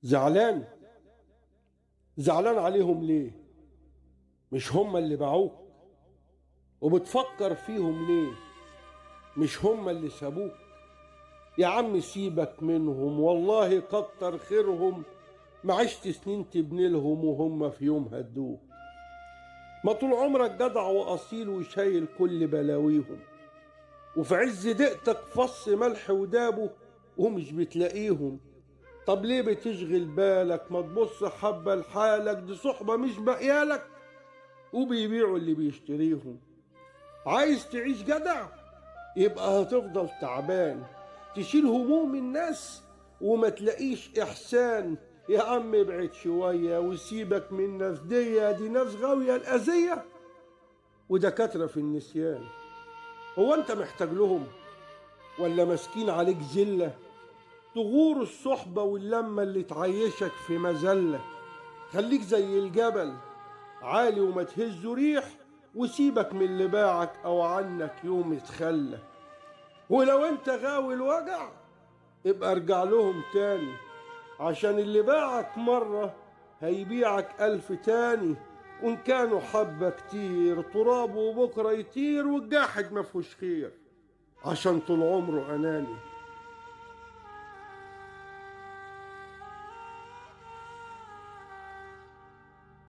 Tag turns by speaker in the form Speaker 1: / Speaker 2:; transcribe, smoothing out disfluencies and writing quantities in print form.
Speaker 1: زعلان؟ زعلان عليهم ليه؟ مش هم اللي باعوك؟ وبتفكر فيهم ليه؟ مش هم اللي سابوك؟ يا عم سيبك منهم، والله كتر خيرهم، ما عشت سنين تبني لهم وهم في يوم هدوك. ما طول عمرك جدع واصيل وشايل كل بلاويهم، وفي عز دقتك فص ملح ودابه ومش بتلاقيهم. طب ليه بتشغل بالك؟ ما تبص حبة لحالك، دي صحبة مش بقيالك وبيبيعوا اللي بيشتريهم. عايز تعيش جدع؟ يبقى هتفضل تعبان، تشيل هموم الناس وما تلاقيش إحسان. يا عم ابعد شوية وسيبك من الناس دي ناس غاوية الأذية ودكاترة في النسيان. هو أنت محتاج لهم ولا ماسكين عليك زلة؟ تغور الصحبة واللمة اللي تعيشك في مذلة. خليك زي الجبل عالي وما تهزه ريح، وسيبك من اللي باعك أو عنك يوم يتخلى. ولو انت غاوي الوجع ابقى ارجع لهم تاني، عشان اللي باعك مرة هيبيعك 1000 تاني. وان كانوا حبة كتير تراب وبكرة يطير، والجاحد مفهوش خير عشان طول عمره أناني.